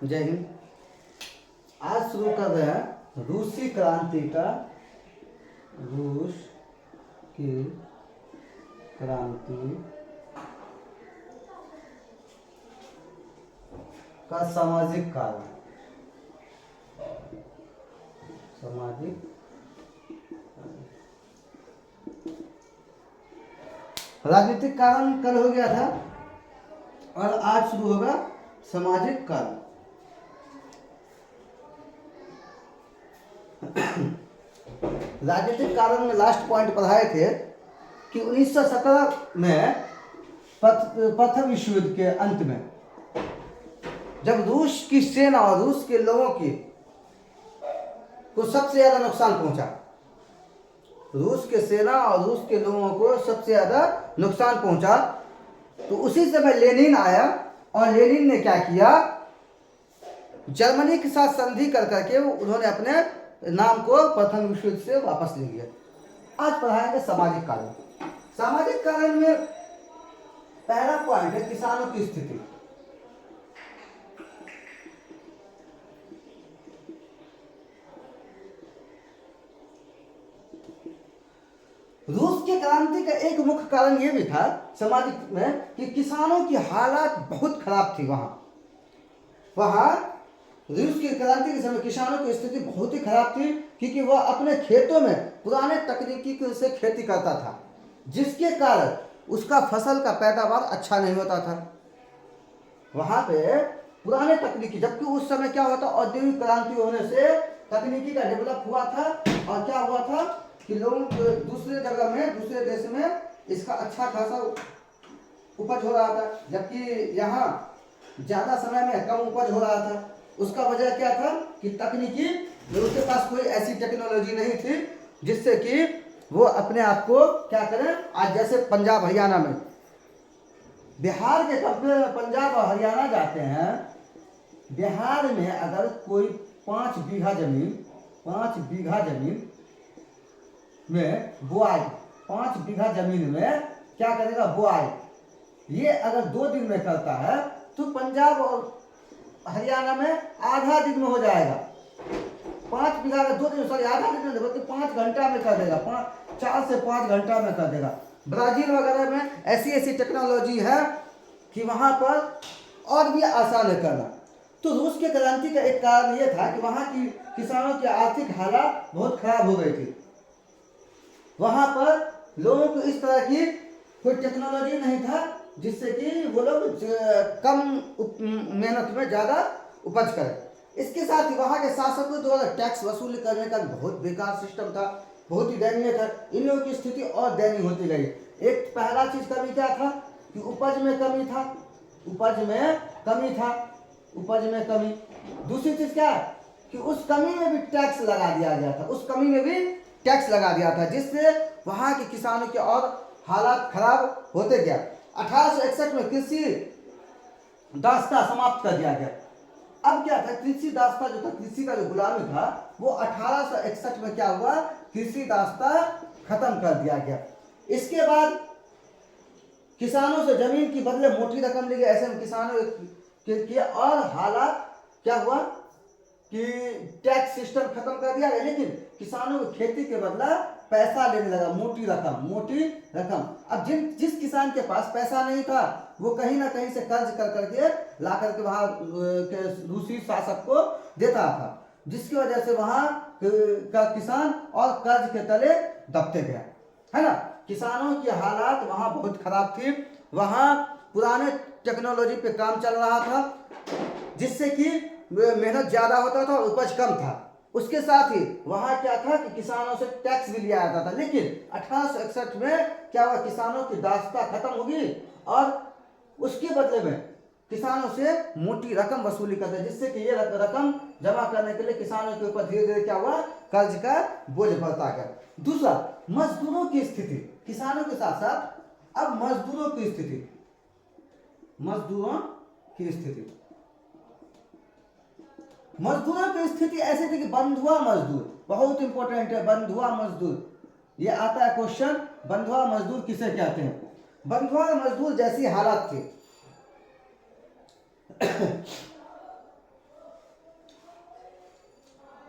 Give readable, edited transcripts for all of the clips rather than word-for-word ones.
जय हिंद। आज शुरू कर रहे हैं रूसी क्रांति का, रूस की क्रांति का सामाजिक कारण। सामाजिक राजनीतिक कारण कल हो गया था और आज शुरू होगा सामाजिक कारण। राजनीतिक कारण में लास्ट पॉइंट पढ़ाए थे कि 1917 में प्रथम विश्व युद्ध के अंत में जब रूस की सेना और रूस के लोगों की को सबसे ज्यादा नुकसान पहुंचा, रूस के सेना और रूस के लोगों को सबसे ज्यादा नुकसान पहुंचा, तो उसी समय लेनिन आया और लेनिन ने क्या किया, जर्मनी के साथ संधि कर करके उन्होंने अपने नाम को प्रथम विश्व युद्ध से वापस ले लिया। आज पढ़ाएंगे सामाजिक कारण। सामाजिक कारण में पहला पॉइंट है किसानों की स्थिति। रूस की क्रांति का एक मुख्य कारण यह भी था सामाजिक में कि किसानों की हालात बहुत खराब थी। वहां रूस की क्रांति के समय किसानों की स्थिति बहुत ही खराब थी, क्योंकि वह अपने खेतों में पुराने तकनीकी से खेती करता था, जिसके कारण उसका फसल का पैदावार अच्छा नहीं होता था। वहां पे पुराने तकनीकी, जबकि उस समय क्या हुआ था, औद्योगिक क्रांति होने से तकनीकी का डेवलप हुआ था और क्या हुआ था कि लोग दूसरे जगह में, दूसरे देश में इसका अच्छा खासा उपज हो रहा था, जबकि यहाँ ज्यादा समय में कम उपज हो रहा था। उसका वजह क्या था कि तकनीकी, उसके पास कोई ऐसी टेक्नोलॉजी नहीं थी जिससे कि वो अपने आप को क्या करें। आज जैसे पंजाब हरियाणा में, बिहार के पंजाब और हरियाणा जाते हैं, बिहार में अगर कोई 5 बीघा जमीन में बुआई, 5 बीघा जमीन में क्या करेगा, बुआई, ये अगर 2 दिन में करता है तो पंजाब और हरियाणा में आधा दिन में हो जाएगा। 5 बीघा का 2 दिन, सॉरी आधा दिन में, बल्कि 5 घंटा में कर देगा, 4 से 5 घंटा में कर देगा। ब्राजील वगैरह में ऐसी टेक्नोलॉजी है कि वहां पर और भी आसान है करना। तो रूस के क्रांति का एक कारण यह था कि वहां की किसानों की आर्थिक हालत बहुत खराब हो गई थी। वहां पर लोगों को इस तरह की कोई टेक्नोलॉजी नहीं था जिससे कि वो लोग कम मेहनत में ज्यादा उपज करें। इसके साथ ही वहां के शासकों द्वारा टैक्स वसूल करने का बहुत बेकार सिस्टम था, बहुत ही दयनीय था। इन लोगों की स्थिति और दयनीय होती गई। एक पहला चीज कमी क्या था कि उपज में कमी था, उपज में कमी। दूसरी चीज क्या कि उस कमी में भी टैक्स लगा दिया गया था, जिससे वहां के किसानों के और हालात खराब होते गया। 1861 में कृषि दास्ता समाप्त कर दिया गया। अब क्या था, कृषि दास्ता जो था, कृषि का जो गुलामी था, वो 1861 में क्या हुआ, कृषि दास्ता खत्म कर दिया गया। इसके बाद किसानों से जमीन की बदले मोटी रकम ली गई। ऐसे में किसानों के और हालात क्या हुआ कि टैक्स सिस्टम खत्म कर दिया गया, लेकिन किसानों को खेती के बदला पैसा लेने लगा, मोटी रकम। अब जिस किसान के पास पैसा नहीं था, वो कहीं ना कहीं से कर्ज कर करके ला करके वहां के रूसी शासक को देता था, जिसकी वजह से वहां का किसान और कर्ज के तले दबते गया, है ना। किसानों की हालात वहां बहुत खराब थी। वहां पुराने टेक्नोलॉजी पे काम चल रहा था, जिससे कि मेहनत ज्यादा होता था और उपज कम था। उसके साथ ही वहां क्या था कि किसानों से टैक्स भी लिया जाता था। लेकिन 1861 में क्या हुआ, किसानों की दास्ता खत्म होगी और उसके बदले में किसानों से मोटी रकम वसूली करते, जिससे कि ये रकम जमा करने के लिए किसानों के ऊपर धीरे धीरे क्या हुआ, कर्ज का बोझ बढ़ता गया। दूसरा, मजदूरों की स्थिति। किसानों के साथ साथ अब मजदूरों की स्थिति ऐसी थी कि बंधुआ मजदूर, बहुत इंपॉर्टेंट है बंधुआ मजदूर। ये आता है क्वेश्चन, बंधुआ मजदूर किसे कहते हैं। बंधुआ मजदूर जैसी हालत थी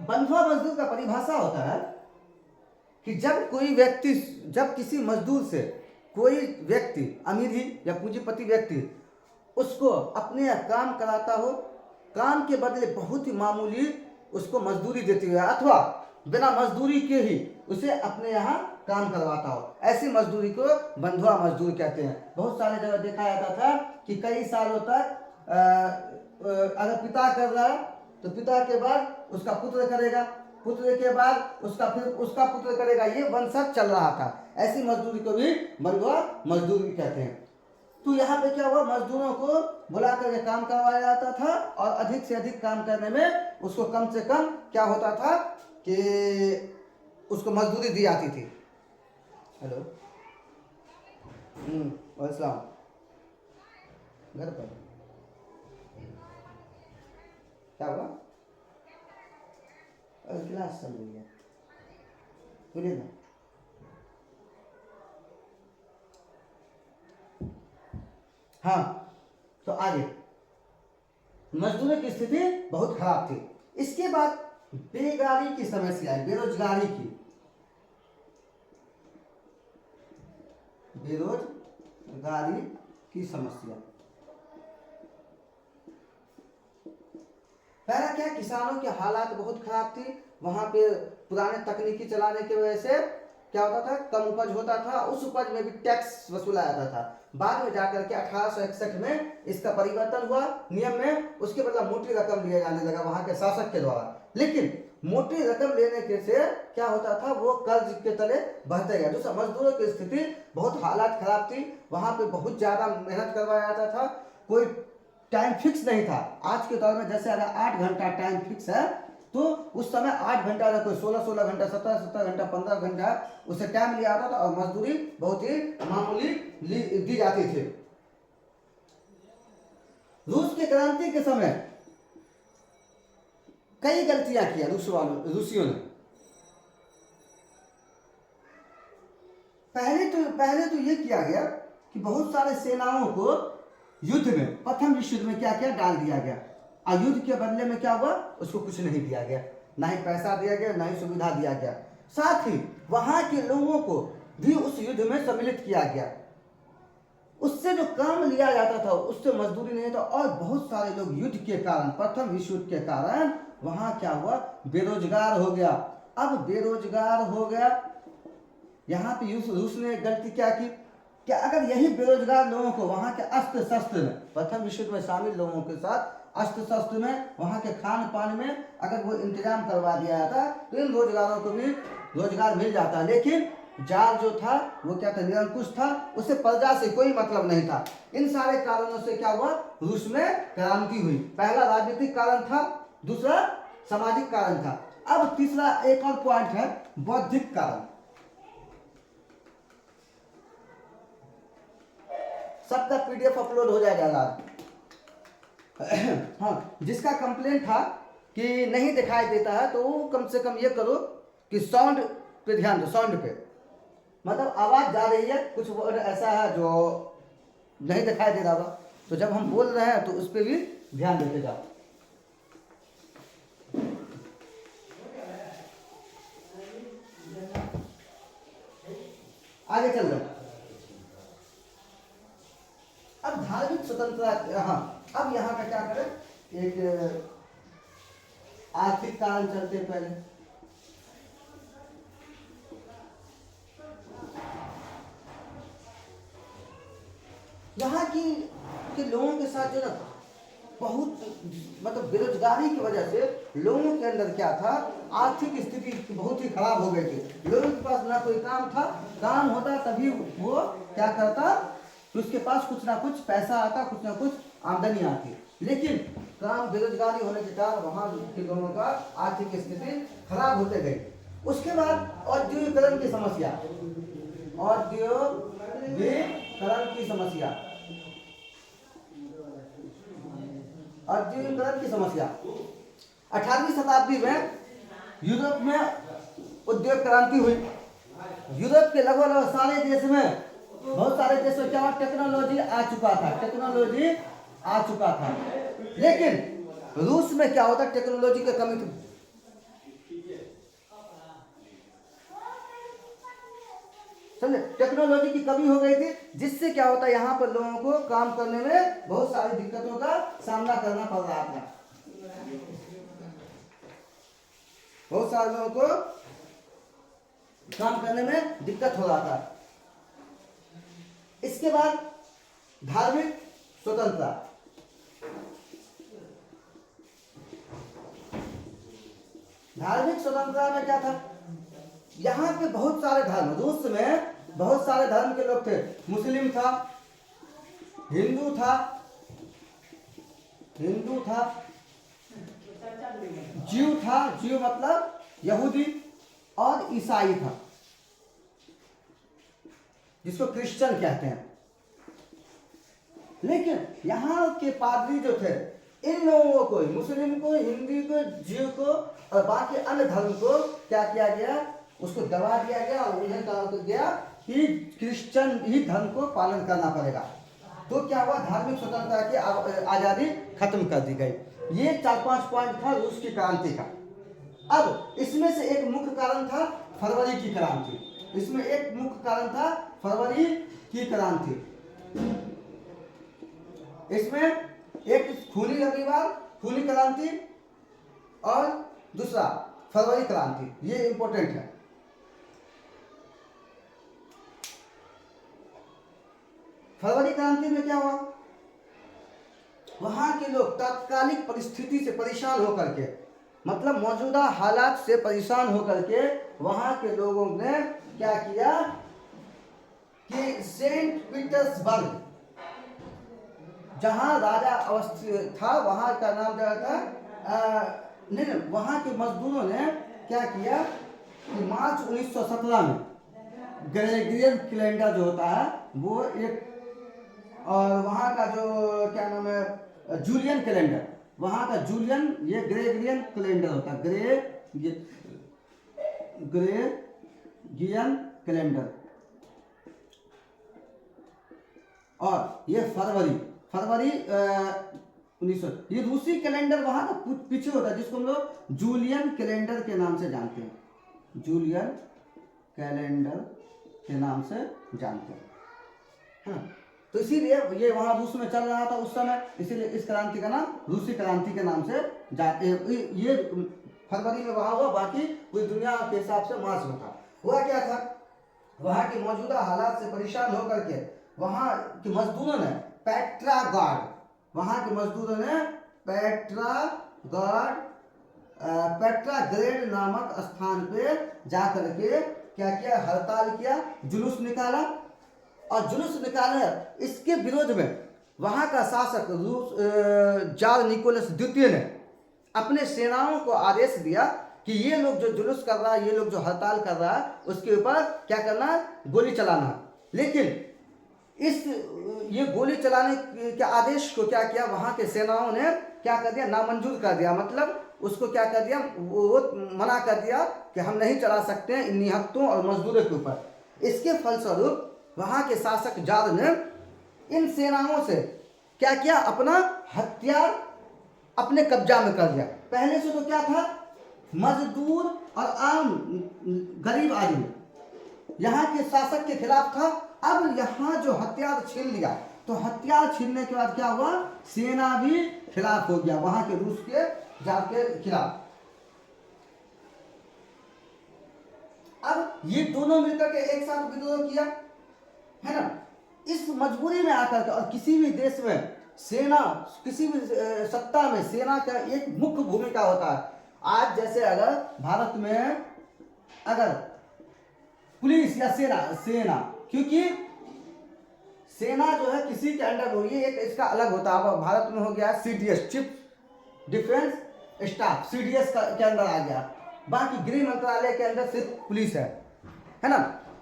बंधुआ मजदूर का परिभाषा होता है कि जब किसी मजदूर से कोई व्यक्ति, अमीर ही या पूंजीपति व्यक्ति, उसको अपने यहाँ काम कराता हो, काम के बदले बहुत ही मामूली उसको मजदूरी देती है, अथवा बिना मजदूरी के ही उसे अपने यहाँ काम करवाता हो, ऐसी मजदूरी को बंधुआ मजदूर कहते हैं। बहुत सारे जगह देखा जाता था कि कई सालों तक अगर पिता कर रहा है तो पिता के बाद उसका पुत्र करेगा, पुत्र के बाद उसका पुत्र करेगा, ये वंशज चल रहा था। ऐसी मजदूरी को भी बंधुआ मजदूरी कहते हैं। तो यहाँ पे क्या हुआ, मजदूरों को बुला करके काम करवाया जाता था और अधिक से अधिक काम करने में उसको कम से कम क्या होता था कि उसको मजदूरी दी जाती थी। हेलो, अस्सलाम, घर पर क्या हुआ, क्लास चल रही है, बोलिए ना। हाँ, तो आगे मजदूरों की स्थिति बहुत खराब थी। इसके बाद बेगारी की समस्या है, बेरोजगारी की, बेरोजगारी की समस्या। पहला क्या, किसानों के हालात बहुत खराब थी। वहां पे पुराने तकनीकी चलाने की वजह से क्या होता था, कम उपज होता था, उस उपज में भी टैक्स वसूला जाता था। बाद में जाकर के 1861 में इसका परिवर्तन हुआ नियम में, उसके बदला मोटी रकम लिया जाने लगा वहां के शासक के द्वारा। लेकिन मोटी रकम लेने के से क्या होता था, वो कर्ज के तले बहते गया। दूसरा, मजदूरों की स्थिति बहुत हालात खराब थी, वहां पे बहुत ज्यादा मेहनत करवाया जाता था, कोई टाइम फिक्स नहीं था। आज के दौर में जैसे अगर 8 घंटा टाइम फिक्स है, तो उस समय 8 घंटा कोई 16 घंटा, 17 घंटा, 15 घंटा उसे टाइम लिया जाता था और मजदूरी बहुत ही मामूली दी जाती थी। रूस की क्रांति के समय कई गलतियां किया रूसियों ने। पहले तो ये किया गया कि बहुत सारे सेनाओं को युद्ध में, प्रथम विश्व युद्ध में क्या क्या डाल दिया गया, और युद्ध के बदले में क्या हुआ, उसको कुछ नहीं दिया गया, ना ही पैसा दिया गया, ना ही सुविधा दिया गया। साथ ही वहां के लोगों को भी उस युद्ध में सम्मिलित किया गया। उससे जो काम लिया जाता था उससे मजदूरी नहीं था, और बहुत सारे लोग युद्ध के कारण, प्रथम विश्व युद्ध के कारण वहां क्या हुआ, बेरोजगार हो गया। अब बेरोजगार हो गया, यहाँ पे रूस ने गलती क्या की कि अगर यही बेरोजगार लोगों को वहां के अस्त्र शस्त्र में, प्रथम विश्व युद्ध में शामिल लोगों के साथ अस्त्र शस्त्र में, वहां के खान पान में अगर वो इंतजाम करवा दिया जाता तो इन रोजगारों को भी रोजगार मिल जाता। लेकिन जार जो था वो क्या था, निरंकुश था, उसे प्रजा से कोई मतलब नहीं था। इन सारे कारणों से क्या हुआ, रूस में क्रांति हुई। पहला राजनीतिक कारण था, दूसरा सामाजिक कारण था। अब तीसरा एक और पॉइंट है, बौद्धिक कारण। सबका पीडीएफ अपलोड हो जाएगा आज। हाँ, जिसका कंप्लेंट था कि नहीं दिखाई देता है, तो कम से कम ये करो कि साउंड पे ध्यान दो, साउंड पे, मतलब आवाज जा रही है, कुछ वर्ड ऐसा है जो नहीं दिखाई दे रहा होगा, तो जब हम बोल रहे हैं तो उस पर भी ध्यान देते जाओ। आगे चल रहे हैं। अब धार्मिक स्वतंत्रता, हाँ, अब यहाँ का क्या करें, एक आर्थिक कारण चलते पहले। यहाँ के लोगों के साथ जो ना बहुत, मतलब बेरोजगारी की वजह से लोगों के अंदर क्या था, आर्थिक स्थिति बहुत ही खराब हो गई थी। लोगों के पास ना कोई काम था, काम होता तभी वो क्या करता, तो उसके पास कुछ ना कुछ पैसा आता, कुछ ना कुछ आमदनी आती। लेकिन काम, बेरोजगारी होने के कारण वहाँ के लोगों का आर्थिक स्थिति खराब होते गई। उसके बाद औद्योगिकरण की समस्या, औद्योगिकरण की समस्या, औद्योगिकरण की समस्या। 18वीं शताब्दी में यूरोप में उद्योग क्रांति हुई। यूरोप के लगभग सारे देश में, बहुत सारे देशों क्या टेक्नोलॉजी आ चुका था, टेक्नोलॉजी आ चुका था। लेकिन रूस में क्या होता, टेक्नोलॉजी की कमी थी। समझे, टेक्नोलॉजी की कमी हो गई थी, जिससे क्या होता है यहाँ पर लोगों को काम करने में बहुत सारी दिक्कतों का सामना करना पड़ रहा था। बहुत सारे लोगों को काम करने में दिक्कत हो रहा था। इसके बाद धार्मिक स्वतंत्रता। धार्मिक स्वतंत्रता में क्या था, यहाँ पे बहुत सारे धर्म, रूस में बहुत सारे धर्म के लोग थे। मुस्लिम था, हिंदू था, जीव था, जीव मतलब यहूदी, और ईसाई था, जिसको क्रिश्चियन कहते हैं। लेकिन यहाँ के पादरी जो थे, इन लोगों को, मुस्लिम को, हिंदू को, जीव को और बाकी अन्य धर्म को क्या किया गया, उसको दबा दिया गया और उन्हें कहा गया कि क्रिश्चियन ही धर्म को पालन करना पड़ेगा। तो क्या हुआ, धार्मिक स्वतंत्रता की आज़ादी खत्म कर दी गई। ये 4-5 पॉइंट था रूस की क्रांति का। अब इसमें से एक मुख्य कारण था फरवरी की क्रांति। इसमें एक मुख्य कारण था फरवरी की क्रांति। इसमें एक खूनी रविवार, खूनी क्रांति, और दूसरा फरवरी क्रांति, ये इंपॉर्टेंट है। फरवरी क्रांति में क्या हुआ, वहां के लोग तात्कालिक परिस्थिति से परेशान होकर के, मतलब मौजूदा हालात से परेशान होकर के, वहां के लोगों ने क्या किया कि सेंट पीटर्सबर्ग, जहां राजा अवस्थित था, वहां का नाम क्या था, नहीं, वहां के मजदूरों ने क्या किया कि मार्च 1917 में ग्रेगोरियन कैलेंडर जो होता है वो एक, और वहाँ का जो क्या नाम है जूलियन कैलेंडर, वहाँ का जूलियन, ये ग्रेगोरियन कैलेंडर होता है, ग्रेगोरियन कैलेंडर, और ये फरवरी 1900, ये रूसी कैलेंडर वहाँ का पीछे होता है, जिसको हम लोग जूलियन कैलेंडर के नाम से जानते हैं, जूलियन कैलेंडर के नाम से जानते हैं, हाँ। तो इसीलिए ये वहाँ रूस में चल रहा था उस समय, इसीलिए इस क्रांति का नाम रूसी क्रांति के नाम से ये फरवरी में वहाँ हुआ, बाकी पूरी दुनिया के हिसाब से मार्च में था। हुआ क्या था, वहाँ के मौजूदा हालात से परेशान होकर के वहाँ के मजदूरों ने पेट्रागार्ड, वहाँ के मजदूरों ने पेट्राग्रेड नामक स्थान पे जाकर के क्या किया, हड़ताल किया, जुलूस निकाला, और जुलूस निकाले। इसके विरोध में वहाँ का शासक जार निकोलस द्वितीय ने अपने सेनाओं को आदेश दिया कि ये लोग जो जुलूस कर रहा है, ये लोग जो हड़ताल कर रहा है, उसके ऊपर क्या करना, गोली चलाना। लेकिन ये गोली चलाने के आदेश को क्या किया, वहाँ के सेनाओं ने क्या कर दिया, नामंजूर कर दिया, मतलब उसको क्या कर दिया, वो मना कर दिया कि हम नहीं चला सकते हैं इन निहत्तों और मजदूरों के ऊपर। इसके फलस्वरूप वहाँ के शासक जार ने इन सेनाओं से क्या किया, अपना हथियार अपने कब्जा में कर लिया। पहले से तो क्या था, मजदूर और आम गरीब आदमी यहाँ के शासक के खिलाफ था। अब यहाँ जो हथियार छीन लिया, तो हथियार छीनने के बाद क्या हुआ, सेना भी खिलाफ हो गया वहाँ के रूस के जार के खिलाफ। अब ये दोनों मिलकर के एक साथ विद्रोह किया, है ना। इस मजबूरी में आकर के, और किसी भी देश में सेना, किसी भी सत्ता में सेना का एक मुख्य भूमिका होता है। आज जैसे अगर भारत में अगर पुलिस या सेना, क्योंकि सेना जो है किसी के अंडर हो, ये एक इसका अलग होता है। भारत में हो गया CDS, chief defence staff, CDS के अंदर आ गया। बाकी गृह मंत्रालय के अंदर सिर्फ पुलिस है ना,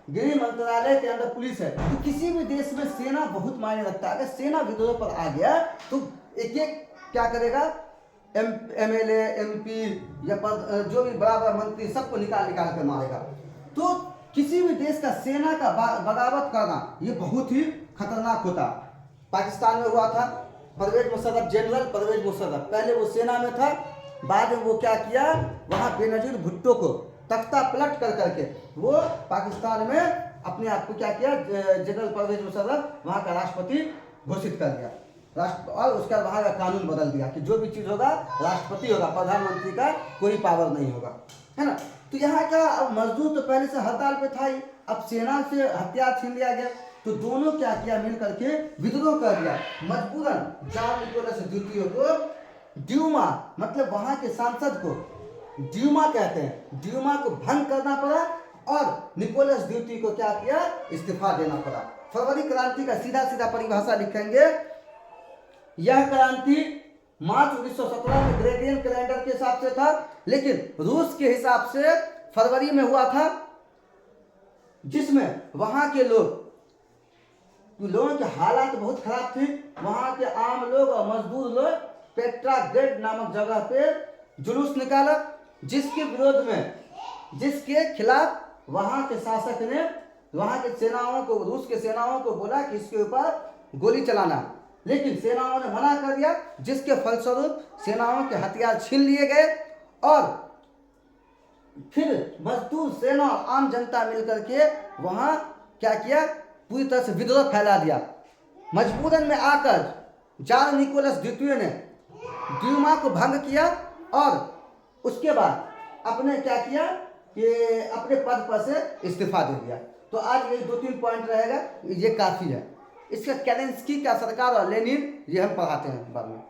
गृह मंत्रालय के अंदर पुलिस है। तो किसी भी देश में सेना बहुत मायने रखता है। अगर सेना विद्रोह पर आ गया तो एक एक क्या करेगा, MLA MP या जो भी बड़ा बड़ा मंत्री, सबको निकाल कर मारेगा। तो किसी भी देश का सेना का बगावत करना ये बहुत ही खतरनाक होता। पाकिस्तान में हुआ था, परवेज मुशर्रफ, जनरल परवेज मुशर्रफ, पहले वो सेना में था, बाद में वो क्या किया, वहाँ बेनजीर भुट्टो को तख्ता पलट कर करके वो पाकिस्तान में अपने आप को क्या किया, जनरल परवेज मुशर्रफ वहाँ का राष्ट्रपति घोषित कर दिया। राष्ट्र और उसके बाद वहाँ का कानून बदल दिया कि जो भी चीज़ होगा राष्ट्रपति होगा, प्रधानमंत्री का कोई पावर नहीं होगा, है ना। तो यहाँ का अब मजदूर तो पहले से हड़ताल पे था ही, अब सेना से हथियार छीन लिया गया, तो दोनों क्या किया, मिल करके विद्रोह कर दिया। मजबूरन जार निकोलस द्वितीय को ड्यूमा, मतलब वहाँ के सांसद को ड्यूमा कहते हैं, ड्यूमा को भंग करना पड़ा और निकोलस द्वितीय को क्या किया, इस्तीफा देना पड़ा। फरवरी क्रांति का सीधा सीधा परिभाषा लिखेंगे, यह क्रांति मार्च 1917 में ग्रेगोरियन कैलेंडर के हिसाब से था, लेकिन रूस के हिसाब से फरवरी में हुआ था, जिसमें वहां के लोगों के हालात बहुत खराब थे। वहां के आम लोग और मजदूर लोग पेट्राग्रेड नामक जगह पे जुलूस निकाला, जिसके विरोध में, जिसके खिलाफ वहां के शासक ने वहां के सेनाओं को, रूस के सेनाओं को बोला कि इसके ऊपर गोली चलाना, लेकिन सेनाओं ने मना कर दिया, जिसके फलस्वरूप सेनाओं के हथियार छीन लिए गए और फिर मजदूर सेना और आम जनता मिलकर के वहां क्या किया, पूरी तरह से विद्रोह फैला दिया। मजबूरन में आकर जार निकोलस द्वितीय ने ड्यूमा को भंग किया और उसके बाद अपने क्या किया कि अपने पद पर से इस्तीफा दे दिया। तो आज ये 2-3 पॉइंट रहेगा, ये काफ़ी है। इसका केलेंस्की का सरकार और लेनिन ये हम पढ़ाते हैं बाद में।